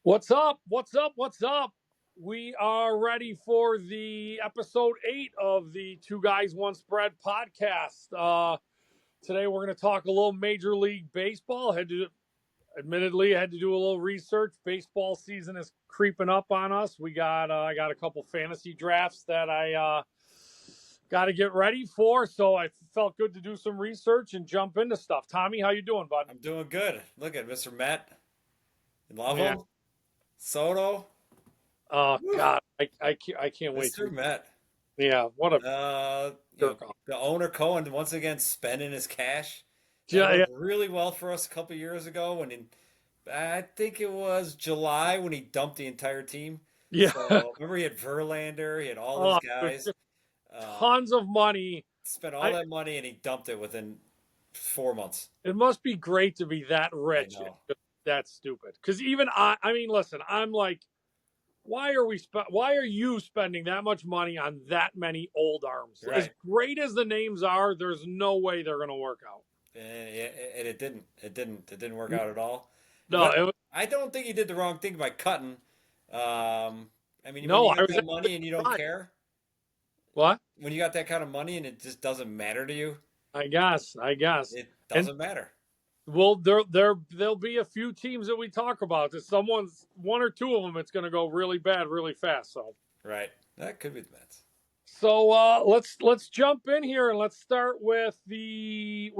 What's up? What's up? What's up? We are ready for the episode 8 of the Two Guys One Spread podcast. Today we're going to talk a little Major League Baseball. Admittedly, I had to do a little research. Baseball season is creeping up on us. I got a couple fantasy drafts that I got to get ready for, so I felt good to do some research and jump into stuff. Tommy, how you doing, bud? I'm doing good. Look at Mr. Met. You love Yeah. him. Soto. Oh Woo. God, I can't wait Mr. to. Met. Yeah, what a Uh, you know, jerk off. the owner Cohen once again spending his cash. That Yeah, yeah. worked really well for us a couple years ago I think it was July when he dumped the entire team. Yeah. So remember he had Verlander, he had all these Oh, it was guys. just Uh, tons of money. Spent all I that money and he dumped it within 4 months. It must be great to be that I rich and know. just that stupid. Because even I mean, listen, I'm like, why are you spending that much money on that many old arms? As Right. great as the names are, there's no way they're going to work out. And it didn't. It didn't work out at all. No, But I don't think he did the wrong thing by cutting. I mean, when no, you I got was that actually money and you don't surprised. care, What? when you got that kind of money and it just doesn't matter to you, I guess. it And doesn't matter. well, there'll be a few teams that we talk about. That someone's one or two of them, it's going to go really bad, really fast. So. Right. That could be the Mets. So let's jump in here and let's start with the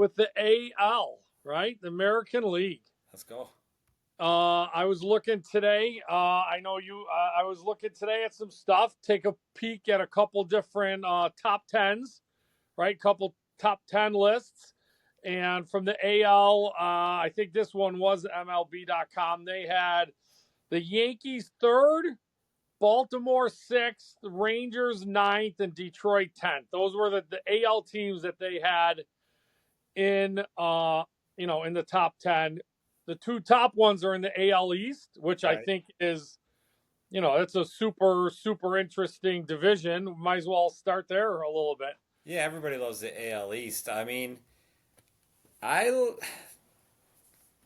AL, right? The American League. Let's go. I was looking today. I know you. I was looking today at some stuff. Take a peek at a couple different top tens, right? Couple top 10 lists. And from the AL, I think this one was MLB.com. They had the Yankees third, Baltimore sixth, Rangers ninth, and Detroit 10th. Those were the AL teams that they had in in the top 10. The two top ones are in the AL East, which I Right. think is, it's a super interesting division. Might as well start there a little bit. Yeah, everybody loves the AL East. I mean, I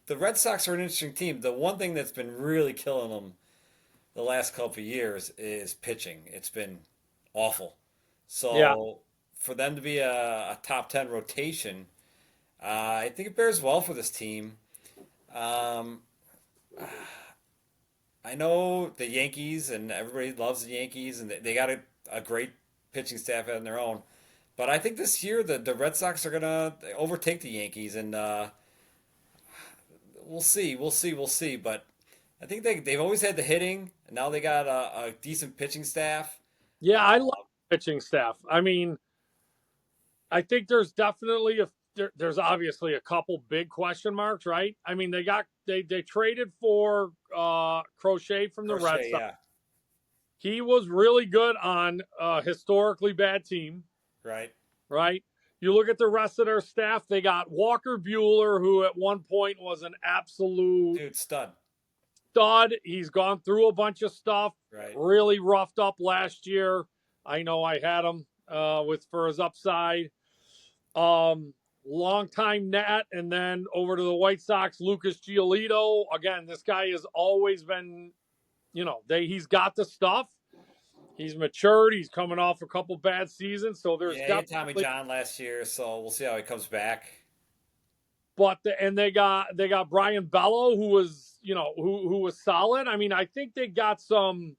the Red Sox are an interesting team. The one thing that's been really killing them the last couple of years is pitching. It's been awful. Yeah. So for them to be a top 10 rotation, I think it bears well for this team. Um, I know the Yankees, and everybody loves the Yankees, and they got a great pitching staff on their own. But I think this year the Red Sox are going to overtake the Yankees, and we'll see. We'll see. We'll see. But I think they've always had the hitting, and now they got a decent pitching staff. Yeah, I Uh, love pitching staff. I mean, I think there's definitely there's obviously a couple big question marks, right? I mean, they traded for Crochet from the Red Crochet, Sox. yeah, He was really good on a historically bad team, right. right? You look at the rest of their staff, they got Walker Bueller, who at one point was an absolute Dude, stud. stud. He's gone through a bunch of stuff, Right. really roughed up last year. I know I had him for his upside. Long time Nat, and then over to the White Sox, Lucas Giolito. Again, this guy has always been, he's got the stuff. He's matured. He's coming off a couple bad seasons, so there's Yeah, he had Tommy definitely. John last year, so we'll see how he comes back. And they got Brian Bello, who was who was solid. I mean, I think they got some.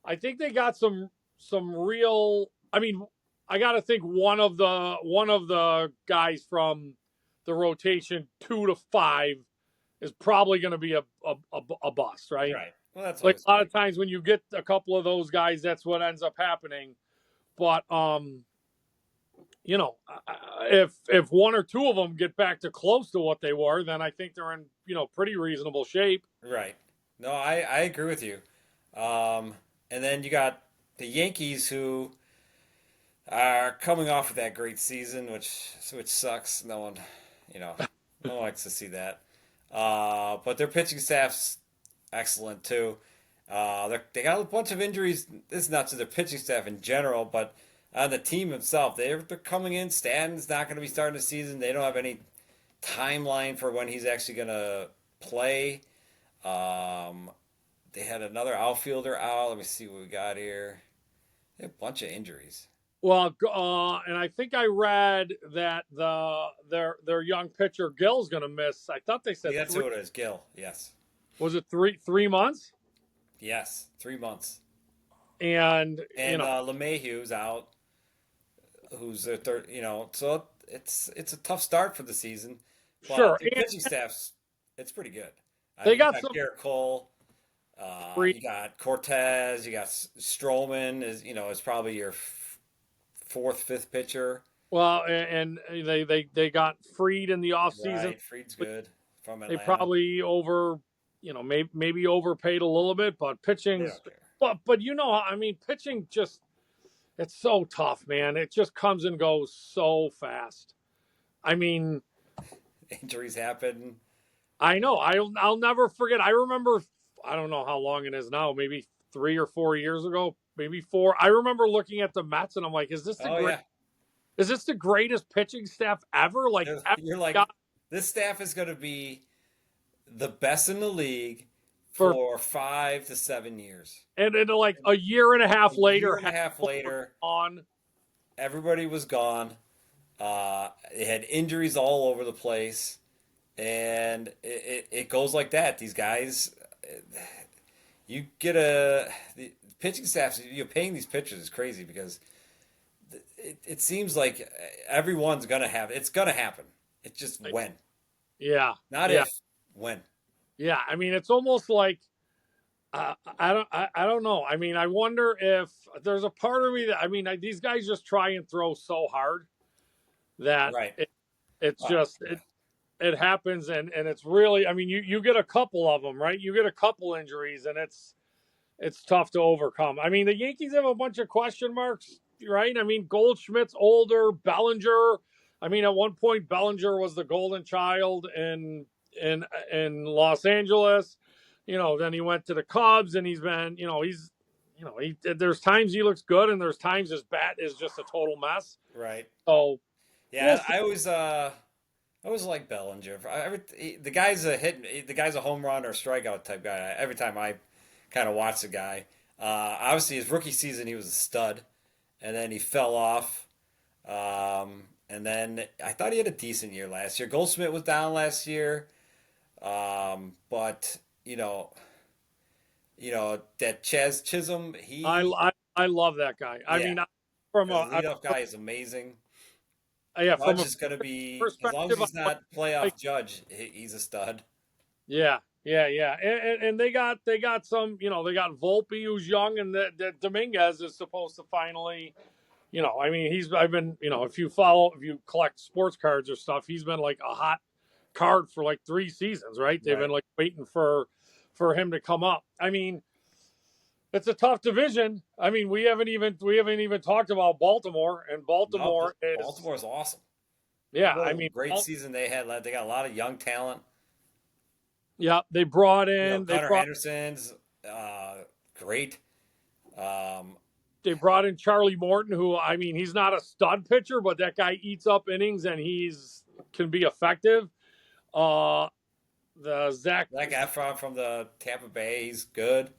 I think they got some real. I mean, I got to think one of the guys from the rotation 2 to 5 is probably going to be a bust, right? Right. Well, that's Like always a the lot case. of times when you get a couple of those guys, that's what ends up happening. But if one or two of them get back to close to what they were, then I think they're in pretty reasonable shape. Right. No, I agree with you. And then you got the Yankees who are coming off of that great season, which sucks. You know, no one likes to see that. But their pitching staff's excellent too. They got a bunch of injuries. This is not to their pitching staff in general, but on the team itself, they're coming in. Stanton's not going to be starting the season. They don't have any timeline for when he's actually going to play. Um, they had another outfielder out. Let me see what we got here. They have a bunch of injuries. Well, and I think I read that their young pitcher Gill's going to miss. I thought they said Yeah, that's three. who it is. Gil. Yes. Was it 3 months? Yes. 3 months. And And LeMahieu's out, who's their third. So it's a tough start for the season, sure, but their and pitching staff's it's pretty good. I they mean, you got got some Garrett Cole, free. you got Cortez, you got Stroman is probably your fourth, fifth pitcher. Well, and they got freed in the offseason. Right, Fried's good from They Atlanta. probably maybe overpaid a little bit, but They pitching's don't care. but I mean, pitching just it's so tough, man. It just comes and goes so fast. I mean, Injuries happen. I know. I'll never forget. I remember. I don't know how long it is now. Maybe 3 or 4 years ago. Maybe four. I remember looking at the Mets and I'm like, Oh yeah, is this the greatest pitching staff ever? Like, you're like, got this staff is going to be the best in the league for for 5 to 7 years. and like a year and a A half year later, and a half later, on. everybody was gone. They had injuries all over the place, and it goes like that. These guys, you get the pitching staff. You're paying these pitchers is crazy because it seems like everyone's gonna have it's gonna happen. It's just when, Yeah, not yeah, if, when. yeah. I mean, it's almost like I don't know. I mean, I wonder if there's a part of me that these guys just try and throw so hard that Right. it's Uh, just yeah. it happens and it's really you get a couple of them, right? You get a couple injuries and it's tough to overcome. I mean, the Yankees have a bunch of question marks, right? I mean, Goldschmidt's older, Bellinger. I mean, at one point Bellinger was the golden child in Los Angeles. Then he went to the Cubs and he's been, there's times he looks good and there's times his bat is just a total mess. Right. So we'll Yeah. see. I always like Bellinger. The guy's a hit. The guy's a home run or strikeout type guy. Every time I kind of watch the guy, obviously his rookie season he was a stud, and then he fell off. And then I thought he had a decent year last year. Goldsmith was down last year, but that Chaz Chisholm, I love that guy. I yeah, mean, the leadoff guy is amazing. from Judge a is going to be, as long as perspective, he's not like, playoff Judge, he's a stud. yeah, and they got some, they got Volpe who's young, and that Dominguez is supposed to finally, I've been, if you collect sports cards or stuff, he's been like a hot card for like 3 seasons, right? They've Right. been like waiting for him to come up. I mean, it's a tough division. I mean, we haven't even talked about Baltimore, and No, Baltimore is, Baltimore's awesome. yeah, What a great season they had. They got a lot of young talent. yeah, they Gunnar brought Henderson's great. Um, they brought in Charlie Morton, who he's not a stud pitcher, but that guy eats up innings and he's can be effective. Uh, the Zach, Zach Efron from the Tampa Bay, he's good.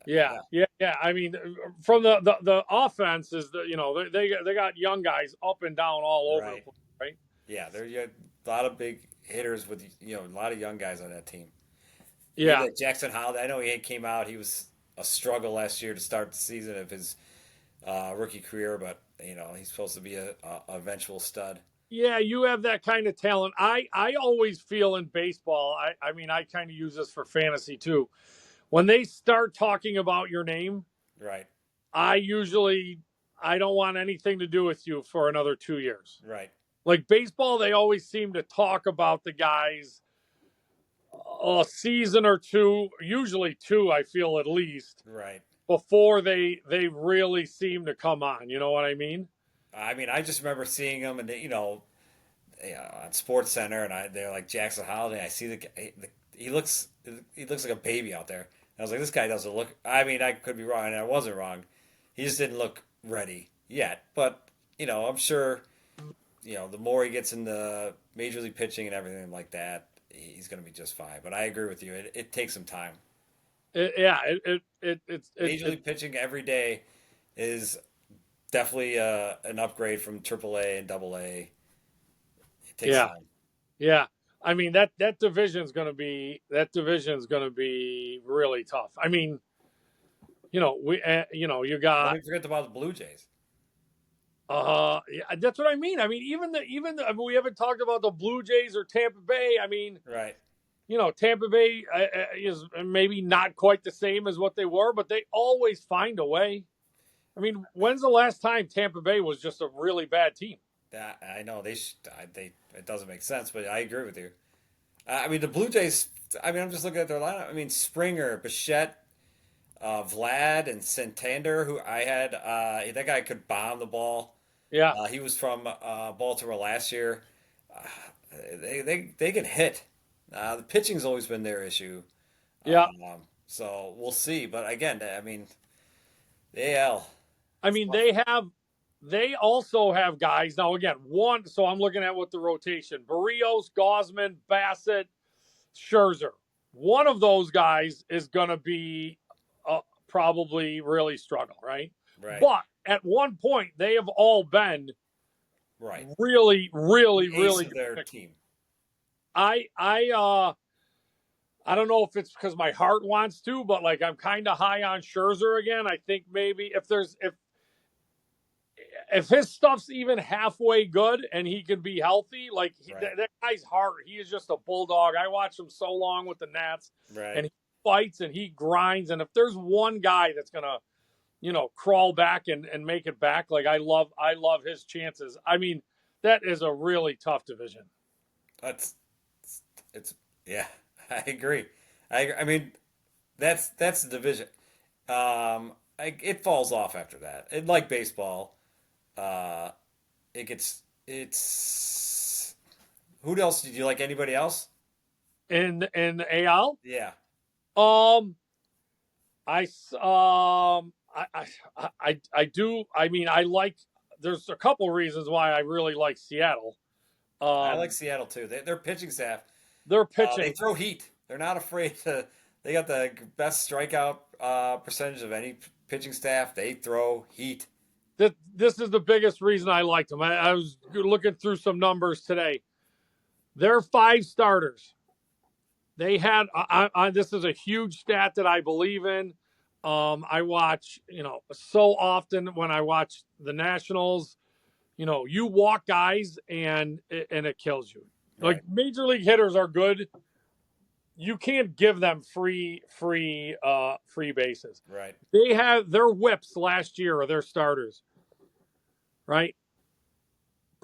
yeah, Yeah, yeah. I mean, from the offense is they got young guys up and down all over the right. place, right? Yeah, there's a lot of big hitters with a lot of young guys on that team. Yeah, Even Jackson Holiday, I know he came out. He was a struggle last year to start the season of his rookie career, but he's supposed to be a eventual stud. yeah. You have that kind of talent. I always feel in baseball. I kind of use this for fantasy too. When they start talking about your name, Right, I usually I don't want anything to do with you for another 2 years. right, Like baseball, they always seem to talk about the guys a season or two, usually two, I feel at least, right. before they really seem to come on. You know what I mean? I mean, I just remember seeing him, and on Sports Center, and they're like Jackson Holiday. I see the guy, he looks like a baby out there. And I was like, this guy doesn't look. I mean, I could be wrong, and I wasn't wrong. He just didn't look ready yet. But I'm sure the more he gets into major league pitching and everything like that, he's going to be just fine. But I agree with you. It takes some time. Yeah, it Major league pitching every day is definitely an upgrade from AAA and AA. It takes yeah, time. yeah. I mean that division's gonna be really tough. I mean, you Let got me forget about the Blue Jays. yeah, that's what I mean. I mean, I mean, we haven't talked about the Blue Jays or Tampa Bay. I mean, Right. Tampa Bay is maybe not quite the same as what they were, but they always find a way. I mean, when's the last time Tampa Bay was just a really bad team? That I know they it doesn't make sense, but I agree with you. I mean the Blue Jays. I mean I'm just looking at their lineup. I mean Springer, Bichette, Vlad, and Santander, who I had. That guy could bomb the ball. Yeah, He was from Baltimore last year. Uh, they can hit. The pitching's always been their issue. yeah. So we'll see. But again, I mean, the AL. I It's mean, tough. they also have guys now. Again, one. So I'm looking at what the rotation: Barrios, Gosman, Bassett, Scherzer. One of those guys is going to be probably really struggle, right? Right. But at one point, they have all been Right. really, really, The ace really of good their pitchers. team. I I uh I don't know if it's because my heart wants to, but like I'm kind of high on Scherzer again. I think maybe if his stuff's even halfway good and he can be healthy, like Right. that guy's heart, he is just a bulldog. I watched him so long with the Nats, Right. and he fights and he grinds. And if there's one guy that's gonna, crawl back and make it back, like I love his chances. I mean, that is a really tough division. That's it's yeah. I agree. I mean that's the division. It falls off after that. It like baseball. Uh, it's. Who else did you like? Anybody else? In AL, Yeah. um, I do. I mean, I like. There's a couple reasons why I really like Seattle. I like Um, Seattle too. Their pitching staff, their they pitching. throw heat. They're not afraid to. They got the best strikeout percentage of any pitching staff. They throw heat. This is the biggest reason I liked them. I was looking through some numbers today. Their five starters. They had. This is a huge stat that I believe in. I watch, so often when I watch the Nationals. You walk guys and it kills you. Like Right. major league hitters are good. You can't give them free bases. Right. They have their whips last year or their starters, right?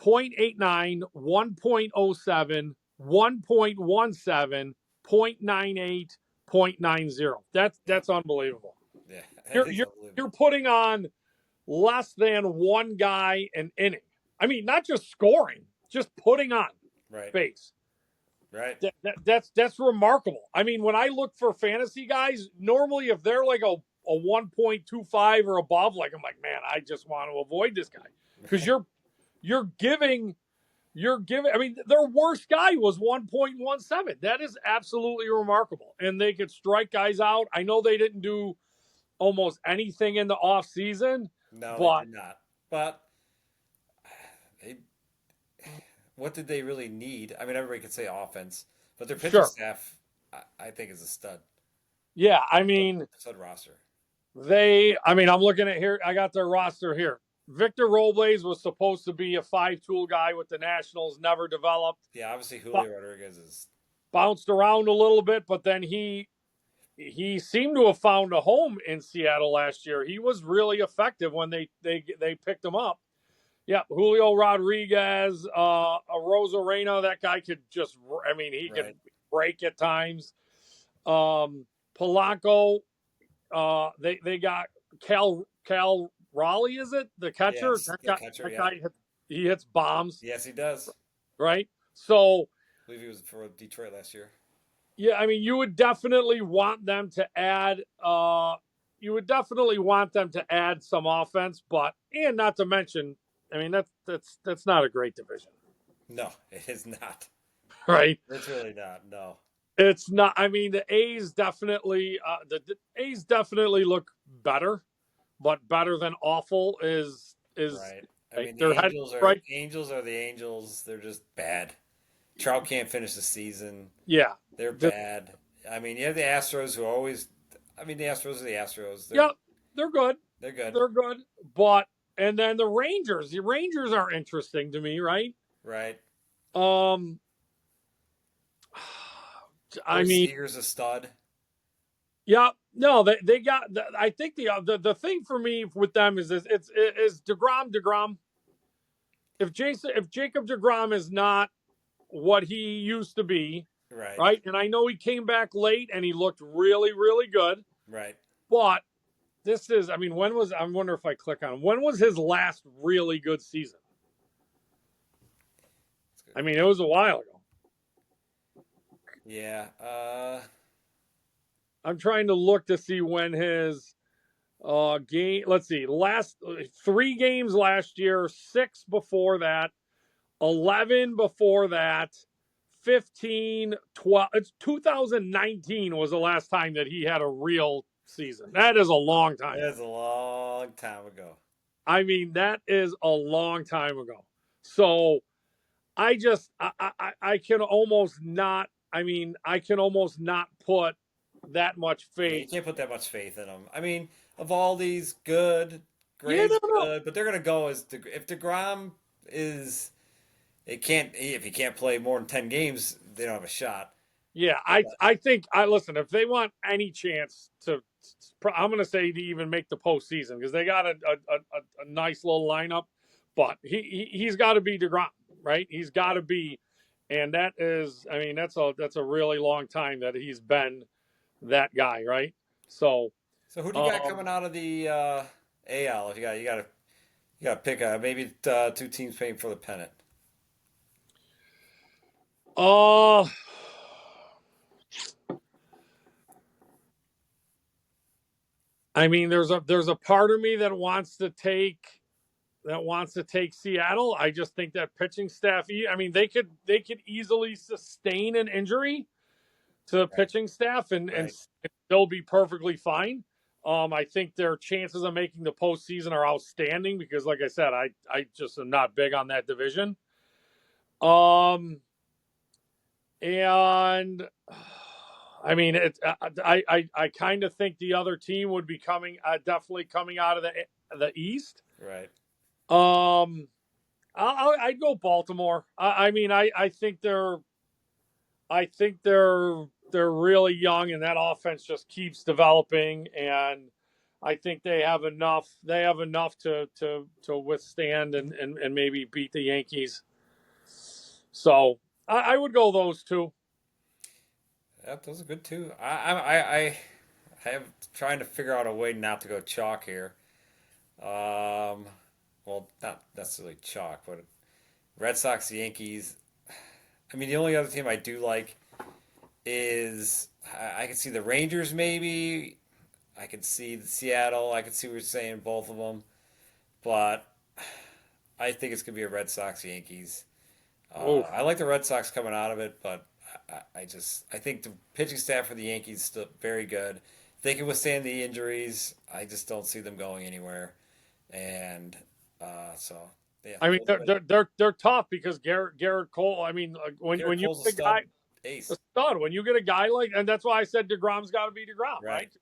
0.89, 1.07, 1.17, 0.98, 0.90. That's unbelievable. Yeah. It You're is you're you're unbelievable. putting on less than one guy an inning. I mean, not just scoring, just putting on Right. base. Right. That's remarkable. I mean, when I look for fantasy guys, normally if they're like a 1.25 or above, like I'm like, man, I just want to avoid this guy because you're giving I mean, their worst guy was 1.17. That is absolutely remarkable. And they could strike guys out. I know they didn't do almost anything in the off season, No, they but did not. But they, what did they really need? I mean, everybody could say offense, but their pitching sure. staff, I think, is a stud. Yeah, I Stud, mean, stud roster. I'm looking at here. I got their roster here. Victor Robles was supposed to be a five-tool guy with the Nationals, never developed. Yeah, obviously Julio Rodriguez is. Bounced around a little bit, but then he seemed to have found a home in Seattle last year. He was really effective when they picked him up. Yeah, Julio Rodriguez, Rosarena, that guy could just. I mean, he could Right. break at times. Polanco, they got Cal Raleigh, is it the catcher? Yes, the catcher. That Yeah. guy he hits bombs, Yes, he does. right? So I believe he was for Detroit last year. yeah, I mean, you would definitely want them to add. You would definitely want them to add some offense, but and not to mention, I mean that's not a great division, No, it is not. right? It's really not. No. It's not. I mean, the A's definitely the A's definitely look better, but better than awful is Right. I like mean, they're heading right. The Angels are the Angels. They're just bad. Trout can't finish the season. Yeah, They're just bad. I mean, you have the Astros who are always. I mean, the Astros are the Astros. yeah, they're good. They're good. They're good, but and then the Rangers. The Rangers are interesting to me, right? Right. Um, I Corey mean, Seager's a stud. yeah, no, they got. I think the thing for me with them is Degrom. If Jacob Degrom is not what he used to be, Right. right? And I know he came back late and he looked really, really good. Right. But this is, I mean, I wonder if I click on him, when was his last really good season? I mean, it was a while ago. Yeah. I'm trying to look to see when his game, let's see, last 3 games last year, 6 before that, 11 before that, 15, 12. It's 2019 was the last time that he had a real season. That is a long time. That's a long time ago. I mean, that is a long time ago. So I can almost not, I can almost not put that much Yeah, you faith. can't put that much faith in them. I mean, of all these, good, Yeah, Gray's no. good, but they're gonna go as if Degrom is. It can't if he can't play more than 10 games, they don't have a shot. Yeah, I think I listen, if they want any chance to, I'm going to say to even make the postseason because they got a nice little lineup, but he's got to be Degrom, right? He's got to be, and that is, I mean, that's a really long time that he's been that guy, right? So, So who do you got um, coming out of the AL? If you got to pick maybe two teams paying for the pennant. uh, I mean, there's a part of me that wants to take Seattle. I just think that pitching staff. I mean, they could easily sustain an injury to the Right. pitching staff and Right. still be perfectly fine. I think their chances of making the postseason are outstanding because, like I said, I just am not big on that division. And I mean, I kind of think the other team would be coming definitely coming out of the East. Right. I'd go Baltimore. I mean, I think they're really young, and that offense just keeps developing. And I think they have enough. They have enough to withstand and maybe beat the Yankees. So I would go those two. Yeah, those are good too. I am trying to figure out a way not to go chalk here. Well, not necessarily chalk, but Red Sox, Yankees. I mean, the only other team I do like is I can see the Rangers maybe. I can see the Seattle. I can see what you're saying, both of them. But I think it's gonna be a Red Sox Yankees. Oh, I like the Red Sox coming out of it, but I think the pitching staff for the Yankees is still very good. They can withstand the injuries. I just don't see them going anywhere. And so yeah, I mean those are they're tough because Garrett Cole. I mean, like, Garrett when you Cole's a get a guy stud a ace. stud, when you get a guy like, and that's why I said Degrom's got to be Degrom, Right. right?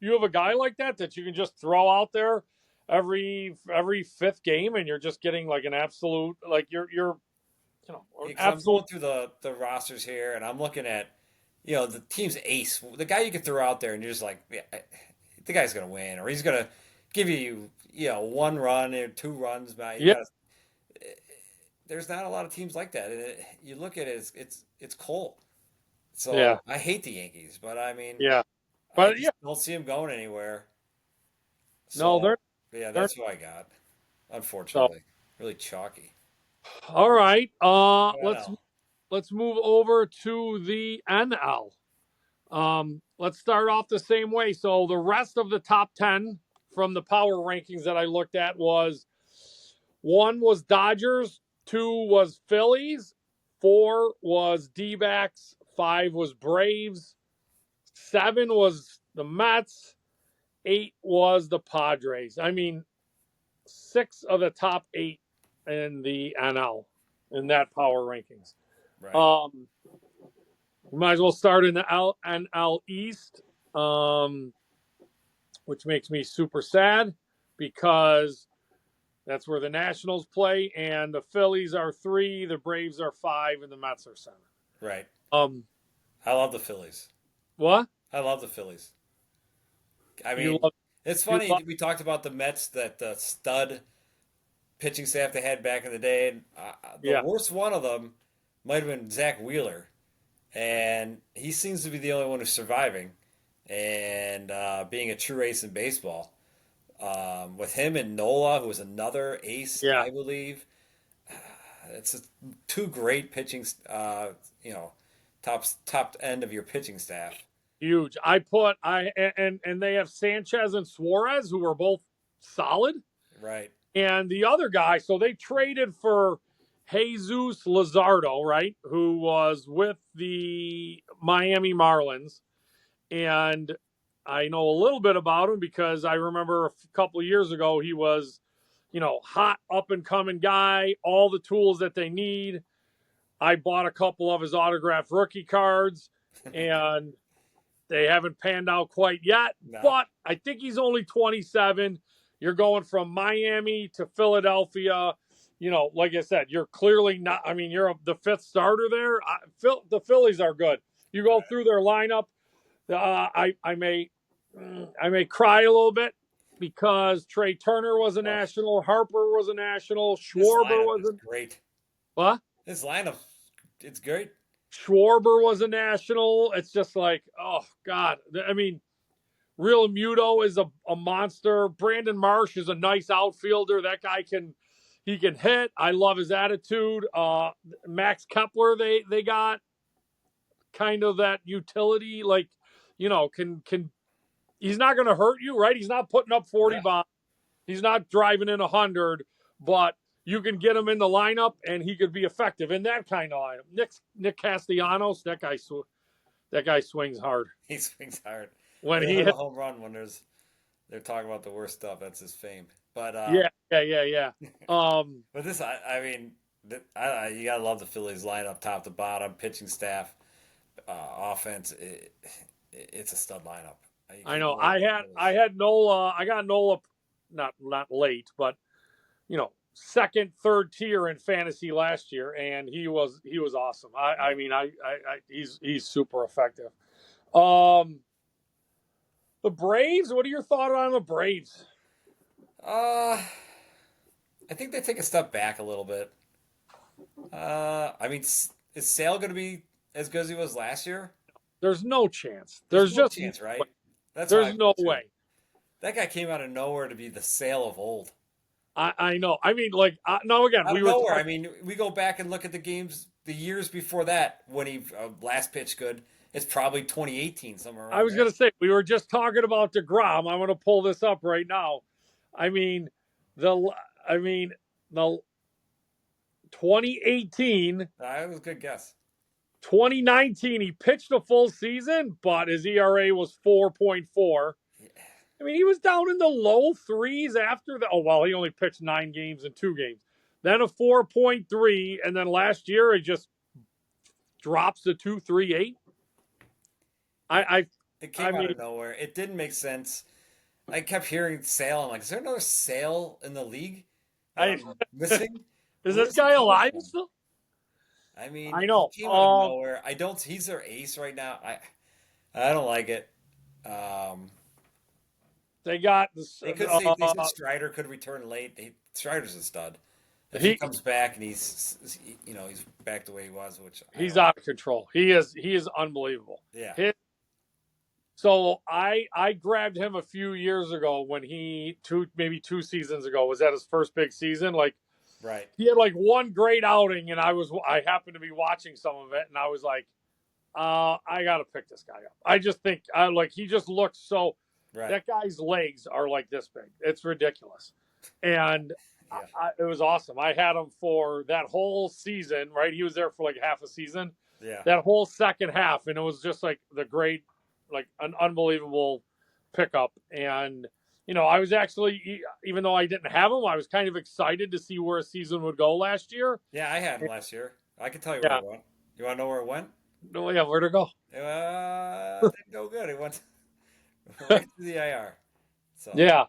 You have a guy like that you can just throw out there every fifth game, and you're just getting like an absolute like you're an Because I'm absolute. going through the rosters here, and I'm looking at the team's ace, the guy you can throw out there, and you're just like, yeah, the guy's gonna win, or he's gonna give you 1 run or 2 runs. But you Yeah, got there's not a lot of teams like that. And you look at it, it's Cole. yeah, So I hate the Yankees, but I mean, yeah. I But yeah, just don't see them going anywhere. no, So yeah, they're that's who I got. so Unfortunately, really chalky. all right. I know. Let's move over to the NL. Let's start off the same way. So the rest of the top 10 from the power rankings that I looked at was 1 was Dodgers, 2 was Phillies, 4 was D-backs, 5 was Braves, 7 was the Mets, 8 was the Padres. I mean, 6 of the top 8 in the NL in that power rankings. Right. We might as well start in the NL East, which makes me super sad because that's where the Nationals play, and the Phillies are 3, the Braves are 5, and the Mets are 7. Right. Um, I love the Phillies. what? I love the Phillies. I You mean, love it's you funny. love We talked about the Mets, that the stud pitching staff they had back in the day. And, the yeah. worst one of them might have been Zach Wheeler, and he seems to be the only one who's surviving and being a true ace in baseball. With him and Nola, who was another ace, Yeah. I believe. It's two great pitching, you know, top end of your pitching staff. Huge. And they have Sanchez and Suarez who are both solid. Right. And the other guy, so they traded for Jesus Luzardo, right? Who was with the Miami Marlins. And I know a little bit about him because I remember a couple of years ago he was, hot up and coming guy, all the tools that they need. I bought a couple of his autographed rookie cards and they haven't panned out quite yet, No. but I think he's only 27. You're going from Miami to Philadelphia. Like I said, you're clearly not. I mean, you're the fifth starter there. The Phillies are good. You go through their lineup. I may cry a little bit because Trey Turner was a Oh, national, Harper was a national, this Schwarber lineup was is a great. what? This lineup, it's great. Schwarber was a national. It's just like, oh God. I mean, Real Muto is a monster. Brandon Marsh is a nice outfielder. That guy can hit. I love his attitude. Max Kepler, they got kind of that utility, like, can he's not going to hurt you, right? He's not putting up 40 bombs. He's not driving in 100, but you can get him in the lineup and he could be effective in that kind of lineup. Nick Castellanos, that guy swings hard. He swings hard. When He'll he hit a hit, home run when they're talking about the worst stuff. That's his fame. But yeah. but this, I mean, you gotta love the Phillies lineup, top to bottom, pitching staff, offense. It's a stud lineup. You I can't know. go wrong with the I Phillies. had Nola. I got Nola, not late, but second, third tier in fantasy last year, and he was awesome. I mean, he's super effective. Um, the Braves. What are your thoughts on the Braves? Uh, I think they take a step back a little bit. I mean, is Sale going to be as good as he was last year? There's no chance. There's There's no just chance, right? That's how I there's feel no too. way. That guy came out of nowhere to be the Sale of old. I know. I mean, like, no. Again, Out we of were nowhere. I talking, mean, we go back and look at the games the years before that when he last pitched good. It's probably 2018, somewhere I around was there. going to say we were just talking about DeGrom. I'm going to pull this up right now. I mean, the I mean the 2018, That was a good guess. 2019, he pitched a full season, but his ERA was 4.4. Yeah. I mean, he was down in the low threes after the. Oh, well, he only pitched 9 games and 2 games. Then a 4.3, and then last year it just drops to 2.38. It, I it I came out mean, of nowhere. It didn't make sense. I kept hearing Sale. I'm like, is there another Sale in the league that I I'm missing? is Where this is he guy coming alive from? still? I mean, I he know. came out of nowhere. I don't. He's their ace right now. I don't like it. Um, They got this. they said Strider could return late. Strider's a stud. If he He comes back and he's he's back the way he was, which I he's don't. out of control. He is unbelievable. Yeah. So I grabbed him a few years ago when maybe 2 seasons ago was at his first big season. Like Right. he had like one great outing, and I happened to be watching some of it, and I was like, I got to pick this guy up. I just think he just looks so. Right. That guy's legs are like this big. It's ridiculous, and Yeah. it was awesome. I had him for that whole season. Right, he was there for like half a season. Yeah. that whole second half, and it was just like an unbelievable pickup. And I was actually, even though I didn't have him, I was kind of excited to see where a season would go last year. Yeah, I had him last year. I can tell you where Yeah, it went. You want to know where it went? no, yeah, where'd it go? Didn't go good. It went right to the IR. So Yeah,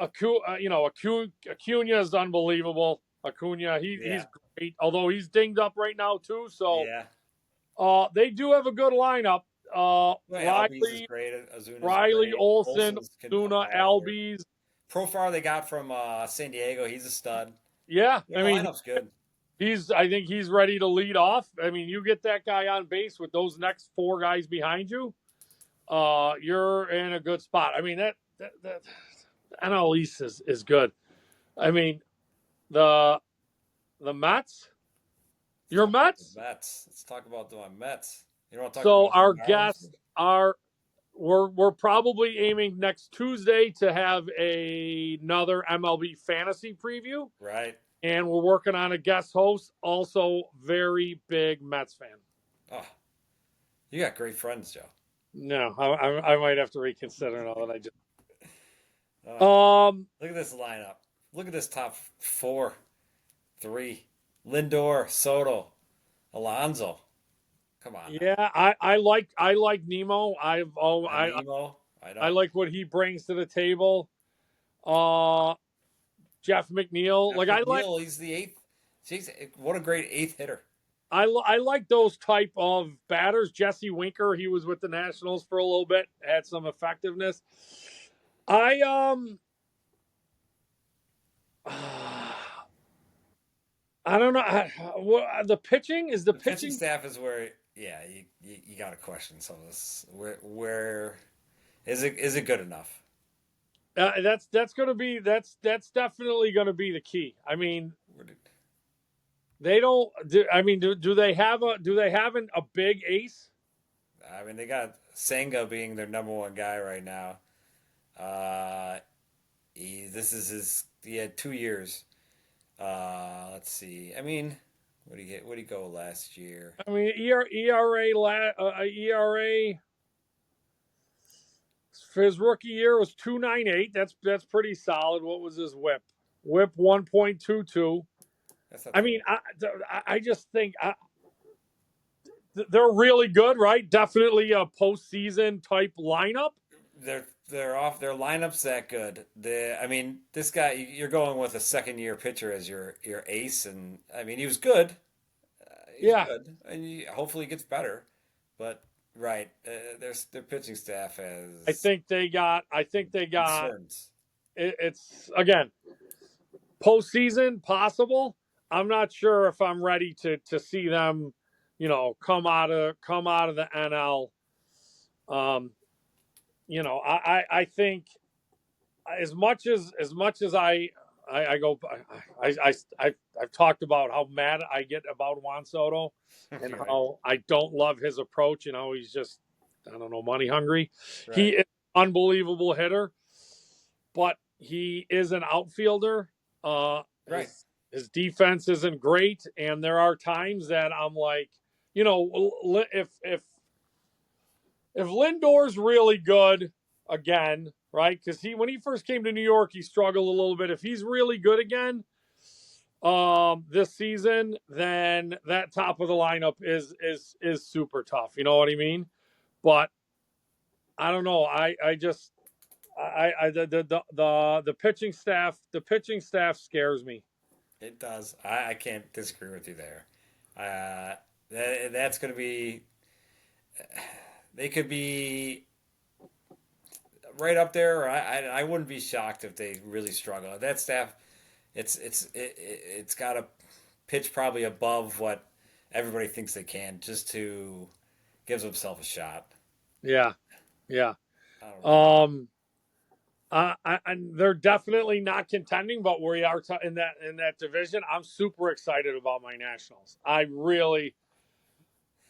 Acuna is unbelievable. Acuna, yeah, he's great, although he's dinged up right now too. So yeah. they do have a good lineup. Well, Albies is Riley, great. Azuna's Riley, great. Olson, Olson's a Luna, baller. Albies. Profar they got from San Diego. He's a stud. Yeah, Yeah, I the mean, lineup's good. I think he's ready to lead off. I mean, you get that guy on base with those next four guys behind you, you're in a good spot. I mean, that NL East is good. I mean, the Mets, Let's your talk about Mets. the Mets. Let's talk about the Mets. You want to talk So about the our Marlins? guests are we're probably aiming next Tuesday to have another MLB fantasy preview, Right. and we're working on a guest host, also very big Mets fan. Oh, you got great friends, Joe. No, I might have to reconsider now that I just. Oh, Um, look at this lineup. Look at this top four, three: Lindor, Soto, Alonso. Come on now. yeah, I like Nemo. And Nemo. I I know. like what he brings to the table. Uh, Jeff McNeil, Jeff like McNeil, he's the eighth. Jeez, what a great eighth hitter. I like those type of batters. Jesse Winker, he was with the Nationals for a little bit, had some effectiveness. I I don't know. The pitching is the The pitching pitching. staff is where, yeah, you got to question some of this. Where is it good enough? That's going to be that's definitely going to be the key. I mean, Where did, they don't. Do they have a big ace? I mean, they got Senga being their number one guy right now. Uh, this is he had 2 years. Let's see. I mean, what did he get? What did he go last year? I mean, ERA for his rookie year was 2.98. That's pretty solid. What was his WHIP? WHIP 1.22. That's not I that mean, bad. I just think they're really good, right? Definitely a postseason type lineup. They're off. Their lineup's that good. I mean, this guy, you're going with a second year pitcher as your ace, and I mean, he was good. He's Yeah, good, and hopefully he gets better. But right, their pitching staff has I think they got. concerns. It's again postseason possible. I'm not sure if I'm ready to see them, come out of the NL. Um, I think as much as I go I've talked about how mad I get about Juan Soto and You're right, how I don't love his approach and how he's just, I don't know, money hungry. He right, is an unbelievable hitter, but he is an outfielder. Uh right. his defense isn't great, and there are times that I'm like, if Lindor's really good again, right? Because when he first came to New York, he struggled a little bit. If he's really good again, this season, then that top of the lineup is super tough. You know what I mean? But I don't know. I just the pitching staff scares me. It does. I can't disagree with you there. That's going to be. They could be right up there. Or I wouldn't be shocked if they really struggle. That staff, it's got to pitch probably above what everybody thinks they can, just to give themselves a shot. Yeah, yeah. I don't know. Um, they're definitely not contending, but we are in that division. I'm super excited about my Nationals. I really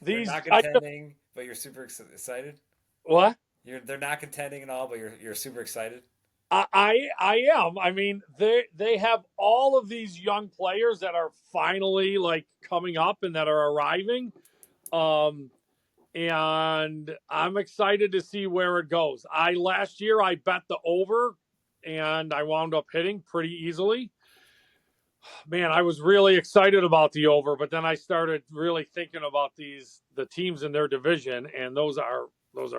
They're these not I contending, but you're super excited. what? They're not contending at all, but you're super excited. I am. I mean, they have all of these young players that are finally like coming up and that are arriving. Um, and I'm excited to see where it goes. Last year I bet the over and I wound up hitting pretty easily. Man, I was really excited about the over, but then I started really thinking about the teams in their division, and those are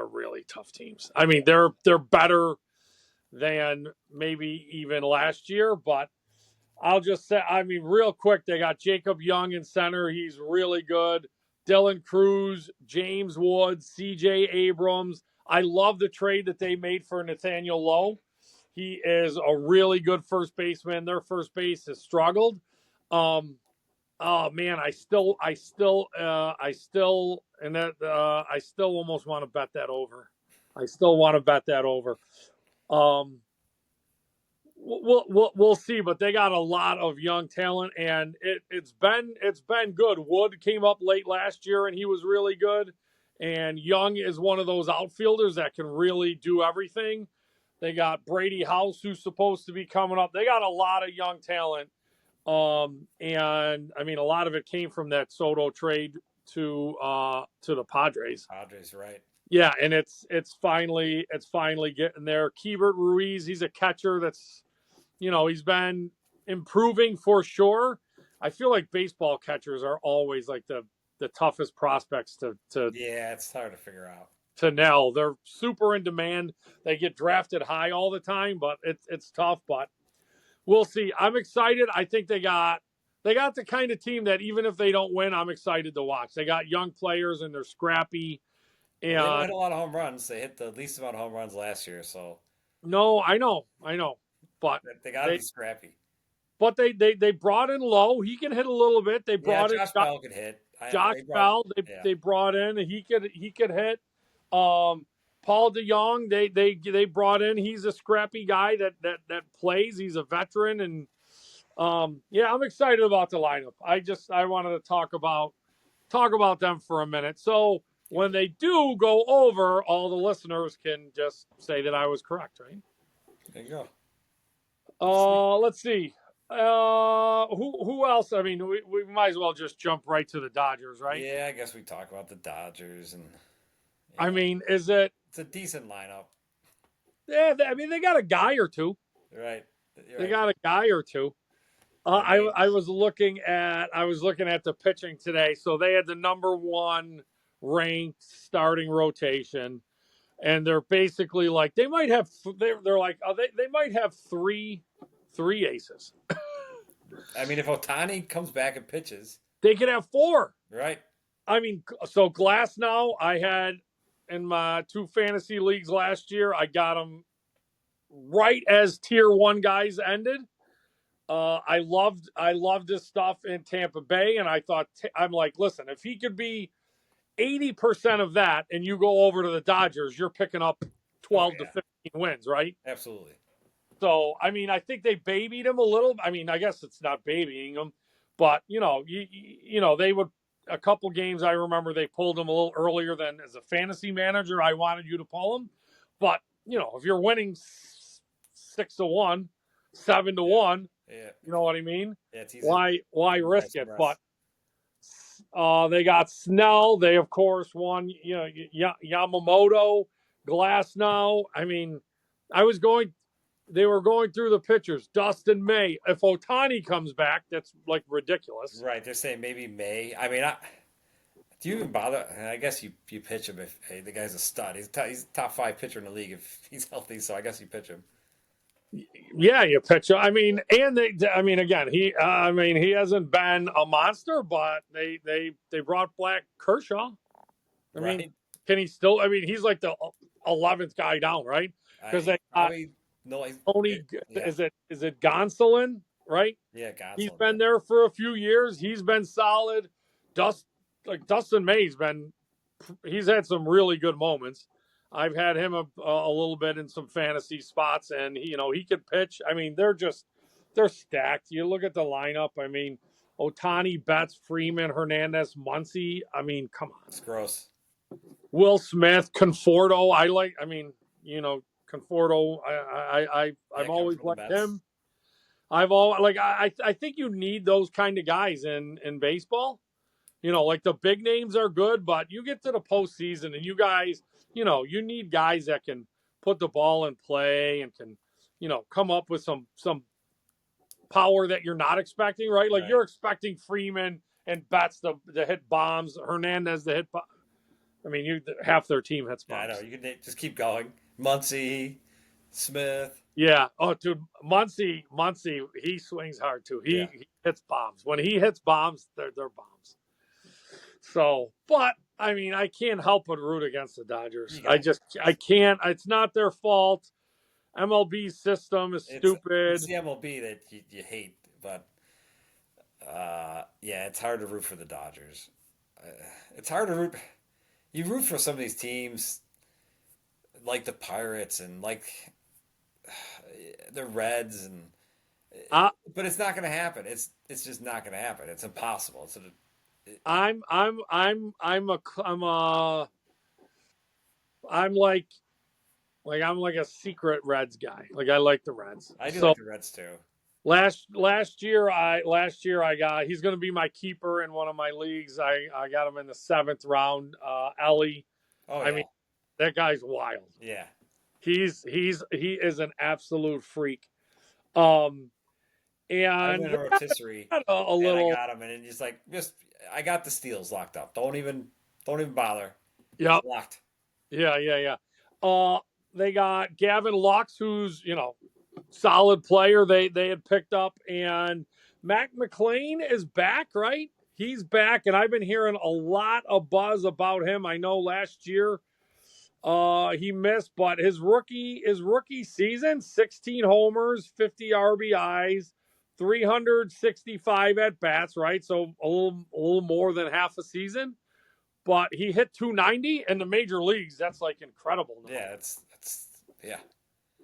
really tough teams. I mean, they're better than maybe even last year, but I'll just say, I mean, real quick, they got Jacob Young in center. He's really good. Dylan Cruz, James Woods, CJ Abrams. I love the trade that they made for Nathaniel Lowe. He is a really good first baseman. Their first base has struggled. Um, oh man, I still almost want to bet that over. I still want to bet that over. Um, we'll see, but they got a lot of young talent, and it's been good. Wood came up late last year, and he was really good. And Young is one of those outfielders that can really do everything. They got Brady House, who's supposed to be coming up. They got a lot of young talent, and I mean, a lot of it came from that Soto trade to the Padres. Padres, right? Yeah, and it's finally getting there. Keibert Ruiz, he's a catcher that's he's been improving for sure. I feel like baseball catchers are always like the toughest prospects to Yeah, it's hard to figure out. to nail. They're super in demand. They get drafted high all the time, but it's tough. But we'll see. I'm excited. I think they got the kind of team that even if they don't win, I'm excited to watch. They got young players and they're scrappy. Well, they don't And hit a lot of home runs. They hit the least amount of home runs last year, so no, I know, but they got to they be scrappy. they brought in Lowe. He can hit a little bit. They Yeah, brought in Josh Bell could hit. Josh They brought, Bell. yeah, They brought in. He could hit. Paul DeYoung. They brought in. He's a scrappy guy that plays. He's a veteran, and yeah, I'm excited about the lineup. I wanted to talk about them for a minute. So when they do go over, all the listeners can just say that I was correct, right? there you go. Let's see. Who else? I mean, we might as well just jump right to the Dodgers, right? Yeah, I guess we talk about the Dodgers, and I yeah, mean, is it? it's a decent lineup, Yeah, I mean, they got a guy or two. right? You're They right. got a guy or two. I mean, I was looking at the pitching today. So they had the number one ranked starting rotation, and they're basically like they might have. They're like they might have three aces. I mean, if Otani comes back and pitches, They could have four. right? I mean, so Glass now I had in my two fantasy leagues last year. I got him right as tier one guys ended. I loved his stuff in Tampa Bay, and I thought I'm like, listen, if he could be 80% of that, and you go over to the Dodgers, you're picking up Oh 12 to yeah, 15 wins, right? absolutely. So I mean, I think they babied him a little. I mean, I guess it's not babying him, but they would a couple games. I remember they pulled him a little earlier than as a fantasy manager. I wanted you to pull him, but if you're winning 6-1, 7 to Yeah, 1. yeah, You know what I mean? yeah. It's easy. Why risk Nice it? rest. But they got Snell. They of course won. Yamamoto, Glass. Now, I mean, I was going. They were going through the pitchers. Dustin May. If Otani comes back, that's like ridiculous. Right? They're saying maybe May. I mean, do you even bother? I guess you pitch him if hey, the guy's a stud. He's a top five pitcher in the league if he's healthy. So I guess you pitch him. Yeah, you pitch. I mean, and I mean, again, he hasn't been a monster, but they brought back Kershaw. I mean, Right? can he still? I mean, he's like the 11th guy down, right? Because He they got probably no. He's Tony. yeah, Is it Gonsolin? Right? yeah. He's Gonsolin. been there for a few years. He's been solid. Dustin May's been. He's had some really good moments. I've had him a little bit in some fantasy spots, and he could pitch. I mean, they're stacked. You look at the lineup. I mean, Otani, Betts, Freeman, Hernandez, Muncy. I mean, come on. It's gross. Will Smith, Conforto. I mean, Conforto. Yeah, I've coming always from the liked Mets. him. I've all like I think you need those kind of guys in baseball. Like the big names are good, but you get to the postseason and you guys, you need guys that can put the ball in play and can, come up with some power that you're not expecting, right? Like Right. you're expecting Freeman and Betts to hit bombs, Hernandez to hit. I mean, half their team hits Yeah, I know. bombs. You can just keep going. Muncy, Smith. Yeah. Oh, dude, Muncy, he swings hard too. Yeah. He hits bombs. When he hits bombs, they're bombs. So, but I mean, I can't help but root against the Dodgers. You got I can't. It's not their fault. MLB system is it's stupid. the MLB that you hate, but yeah, it's hard to root for the Dodgers. Uh, it's hard to root. You root for some of these teams like the Pirates and like the Reds, and I, but it's not going to happen. It's just not going to happen. It's impossible. It, I'm like a secret Reds guy. Like I like the Reds. I do So like the Reds too. last year I got he's going to be my keeper in one of my leagues. I got him in the 7th round. Ellie. Oh I yeah, mean that guy's wild. yeah. He is an absolute freak. Um, I and went a rotisserie a and I little, got him, and it's just like just I got the steals locked up. Don't even bother. It's yep, locked. yeah. Uh, they got Gavin Lux, who's solid player. They had picked up, and Mac McLean is back, right? He's back, and I've been hearing a lot of buzz about him. I know last year he missed, but his rookie season, 16 homers, 50 RBIs, 365 at bats, right? So a little more than half a season. But he hit 290 in the major leagues. That's like incredible now. Yeah, it's yeah.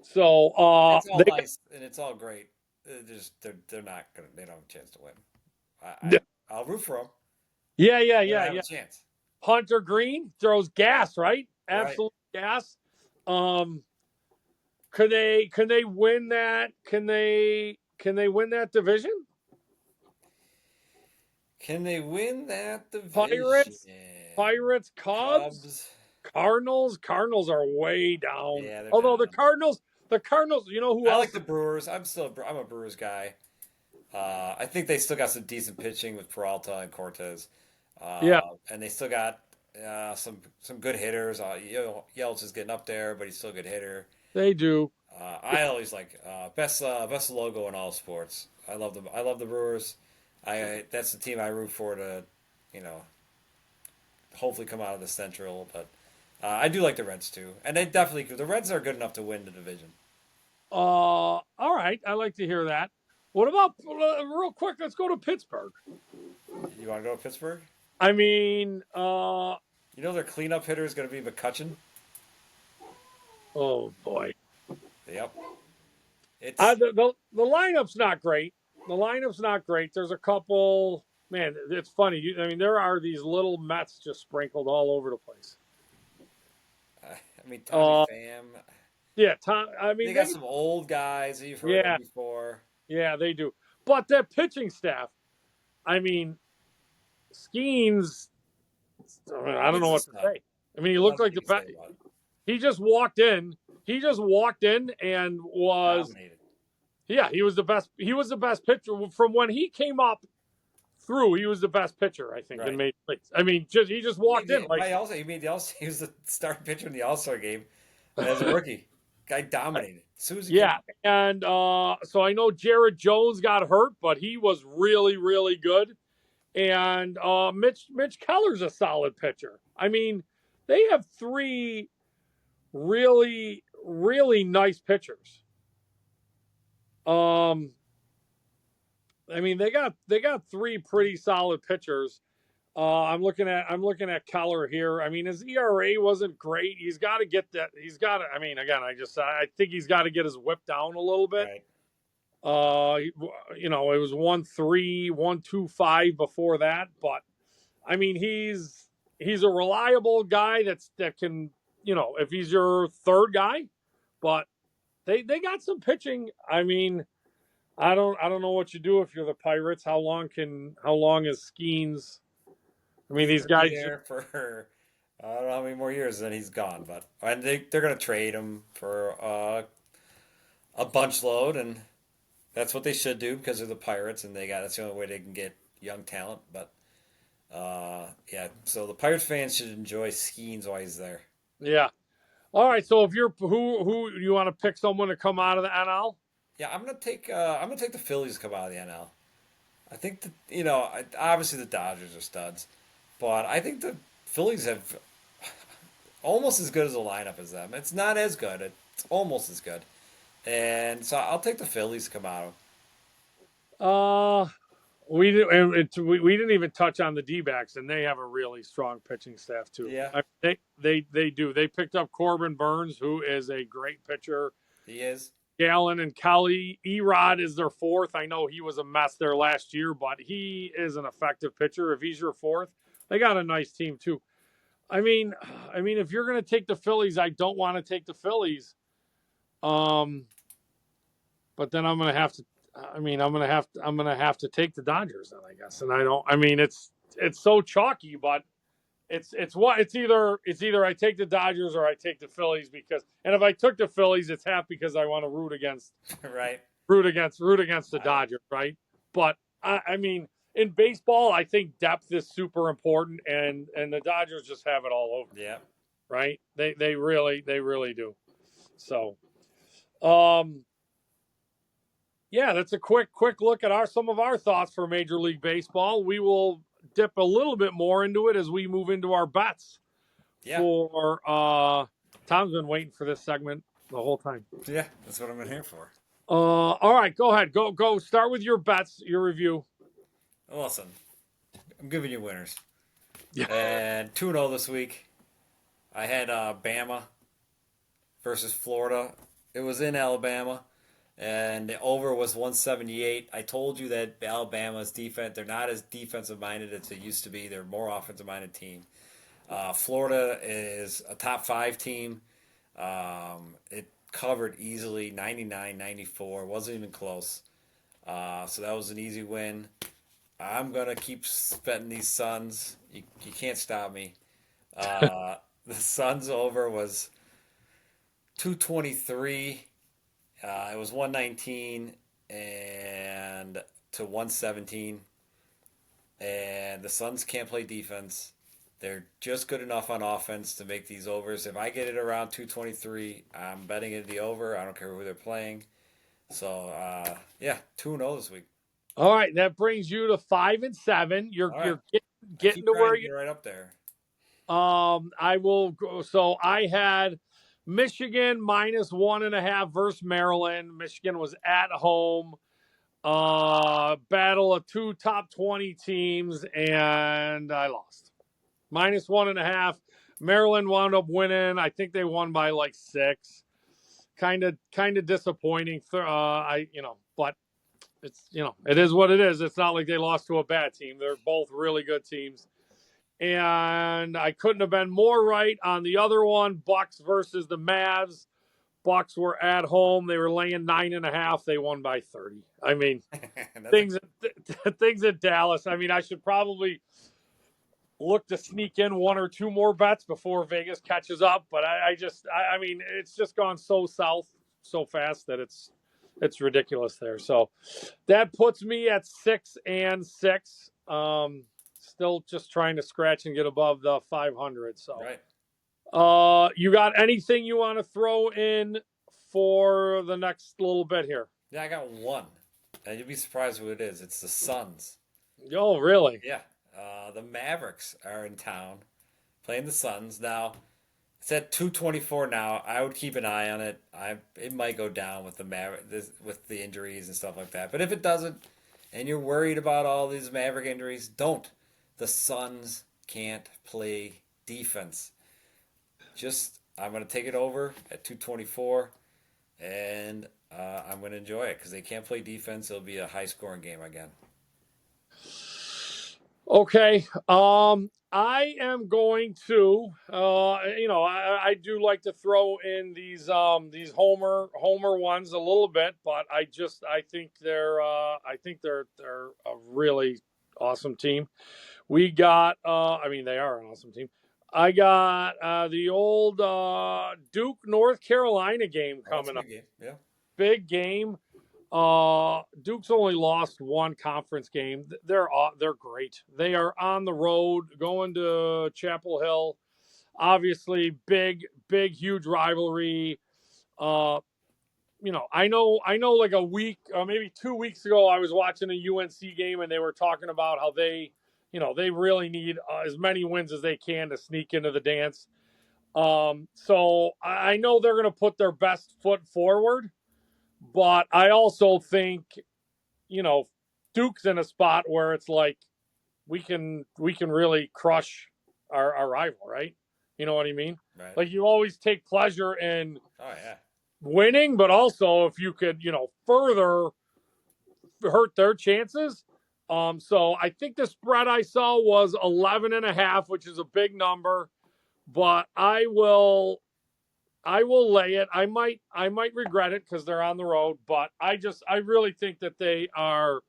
So It's all they nice and it's all great. They're not gonna they don't have a chance to win. I'll root for them. They don't have yeah. a chance. Hunter Green throws gas, right? Right? Absolute gas. Um, can they win that? Can they win that division? Can they win that division? Pirates, Cubs, Cubs. Cardinals. Cardinals are way down. Yeah, they're Although down. the Cardinals, you know who I like else? the Brewers. I'm a Brewers guy. I think they still got some decent pitching with Peralta and Cortez, Yeah, and they still got some good hitters. Yelich is getting up there, but he's still a good hitter. they do. I always like best logo in all sports. I love them. I love the Brewers. That's the team I root for to, you know, hopefully come out of the Central. But I do like the Reds too, and the Reds are good enough to win the division. All right. I like to hear that. What about real quick? Let's go to Pittsburgh. You want to go to Pittsburgh? I mean, You know their cleanup hitter is going to be McCutcheon. oh boy, Yep. It's the lineup's not great. The lineup's not great. There's a couple. Man, it's funny. I mean, there are these little Mets just sprinkled all over the place. I mean Tommy Uh, Pham. yeah, Tom. I They mean, got some old guys that you've heard of yeah, before. yeah, they do. But that pitching staff. I mean, Skeens. I don't He's know a what to snub. say. I mean, he looked Nothing like you the can best. say about it. He just walked in. He just walked in and was, Dominated. yeah, he was the best. He was the best pitcher from when he came up through. He was the best pitcher, I think, in Right. major leagues. I mean, he just walked in like, He made the All. He was the starting pitcher in the All Star game as a rookie. Guy dominated. As soon as he came yeah. And so I know Jared Jones got hurt, but he was really, really good. And Mitch Keller's a solid pitcher. I mean, they have three really, really nice pitchers. Um, I mean, they got three pretty solid pitchers. I'm looking at Keller here. I mean, his ERA wasn't great. He's got to get that. He's got to. I mean, again, I think he's got to get his whip down a little bit. right. It was 1.3, 1.25 before that, but I mean, he's a reliable guy that can, if he's your third guy, but they got some pitching. I mean, I don't know what you do if you're the Pirates. How long is Skeens? I mean, He's these gonna be guys. there for I don't know how many more years, and he's gone. But and they're gonna trade him for a bunch load, and that's what they should do because they're the Pirates, and that's the only way they can get young talent. But yeah, so the Pirates fans should enjoy Skeens while he's there. Yeah. All right. So if you're who you want to pick someone to come out of the NL? Yeah, I'm gonna take the Phillies to come out of the NL. I think that obviously the Dodgers are studs, but I think the Phillies have almost as good as a lineup as them. It's not as good. It's almost as good, and so I'll take the Phillies to come out. Uh, we didn't even touch on the D-backs, and they have a really strong pitching staff too. Yeah, They do. They picked up Corbin Burns, who is a great pitcher. he is. Gallen and Kelly. Erod is their fourth. I know he was a mess there last year, but he is an effective pitcher. If he's your fourth, they got a nice team too. I mean, if you're going to take the Phillies, I don't want to take the Phillies. But then I'm going to have to. I'm going to have to take the Dodgers then, I guess. And I don't. I mean, it's so chalky, but it's either I take the Dodgers or I take the Phillies and if I took the Phillies, it's half because I want to root against Right. the Dodgers, right? But I mean, in baseball, I think depth is super important, and the Dodgers just have it all over, Yeah. right? They really do. So, yeah, that's a quick look at some of our thoughts for Major League Baseball. We will dip a little bit more into it as we move into our bets. Yeah. For Tom's been waiting for this segment the whole time. Yeah, that's what I'm in here for. All right, go ahead. Go start with your bets, your review. Listen, I'm giving you winners. Yeah. And 2-0 this week. I had Bama versus Florida. It was in Alabama, and the over was 178. I told you that Alabama's defense, they're not as defensive minded as they used to be. They're a more offensive minded team. Florida is a top 5 team. It covered easily 99-94. Wasn't even close. So that was an easy win. I'm going to keep betting these Suns. You can't stop me. The Suns over was 223. It was 119 and to 117. And the Suns can't play defense. They're just good enough on offense to make these overs. If I get it around 223, I'm betting it the over. I don't care who they're playing. So, yeah, 2-0 this week. All right, that brings you to 5-7. You're getting to where you're right up there. I will go. So I had Michigan -1.5 versus Maryland. Michigan was at home. Battle of 2 top 20 teams, and I lost. -1.5. Maryland wound up winning. I think they won by like 6. Kind of disappointing. But it's it is what it is. It's not like they lost to a bad team. They're both really good teams. And I couldn't have been more right on the other one. Bucks versus the Mavs. Bucks were at home. They were laying 9.5. They won by 30. I mean, things at Dallas. I mean, I should probably look to sneak in 1 or 2 more bets before Vegas catches up. But I mean, it's just gone so south so fast that it's ridiculous there. So that puts me at 6-6. Still just trying to scratch and get above the 500. So, right. You got anything you want to throw in for the next little bit here? Yeah, I got one. And you'll be surprised who it is. It's the Suns. Oh, really? Yeah. The Mavericks are in town playing the Suns. Now, it's at 224 now. I would keep an eye on it. It might go down with with the injuries and stuff like that. But if it doesn't, and you're worried about all these Maverick injuries, don't. The Suns can't play defense. I'm going to take it over at 224, and I'm going to enjoy it because they can't play defense. It'll be a high-scoring game again. Okay. I am going to, I do like to throw in these homer ones a little bit, but I think they're a really awesome team. We got, they are an awesome team. I got the old Duke North Carolina game Oh, that's a coming up. good game. Yeah. Big game. Duke's only lost one conference game. They're great. They are on the road going to Chapel Hill. Obviously, big, huge rivalry. Uh, I know. Like a week, maybe 2 weeks ago, I was watching a UNC game, and they were talking about how they really need as many wins as they can to sneak into the dance. So I know they're going to put their best foot forward, but I also think Duke's in a spot where it's like we can really crush our rival, right? You know what I mean? Right. Like you always take pleasure in Oh yeah. winning, but also if you could, further hurt their chances. So I think the spread I saw was 11.5, which is a big number, but I will lay it. I might regret it because they're on the road, but I really think that they are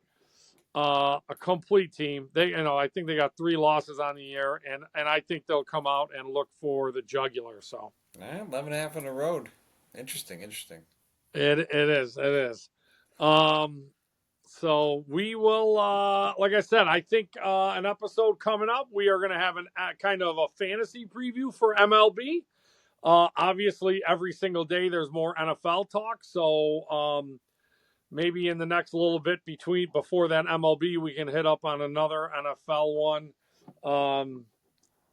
a complete team. I think they got 3 losses on the year, and I think they'll come out and look for the jugular. So 11.5 on the road. Interesting. it is. Um, so we will, like I said, I think an episode coming up. We are going to have kind of a fantasy preview for MLB. Obviously, every single day there's more NFL talk. So maybe in the next little bit before that MLB, we can hit up on another NFL one.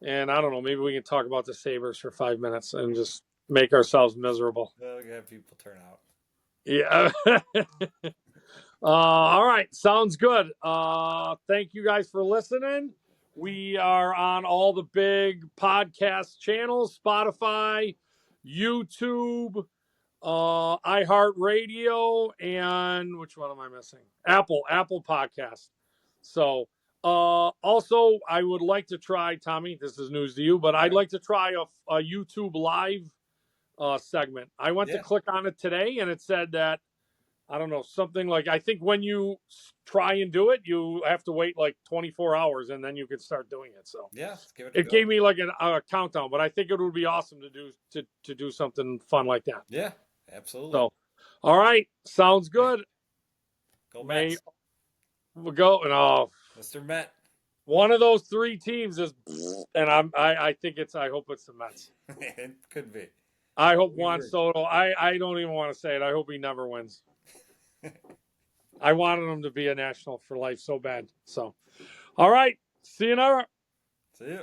And I don't know, maybe we can talk about the Sabres for 5 minutes and just make ourselves miserable. Well, we have people turn out. Yeah. All right. Sounds good. Thank you guys for listening. We are on all the big podcast channels, Spotify, YouTube, iHeartRadio, and which one am I missing? Apple Podcast. So, also, I would like to try, Tommy, this is news to you, but I'd like to try a YouTube live segment. I went to click on it today, and it said that, I don't know, something like, I think when you try and do it, you have to wait like 24 hours, and then you can start doing it. So Yeah, let's give it a it go. gave me like a countdown, but I think it would be awesome to do something fun like that. Yeah, absolutely. So, all right, sounds good. Go Mets. We'll go and Mr. Met. one of those 3 teams is, and I think I hope it's the Mets. It could be. I hope Juan Soto. I don't even want to say it. I hope he never wins. I wanted him to be a national for life so bad. So, all right, see you now. See you.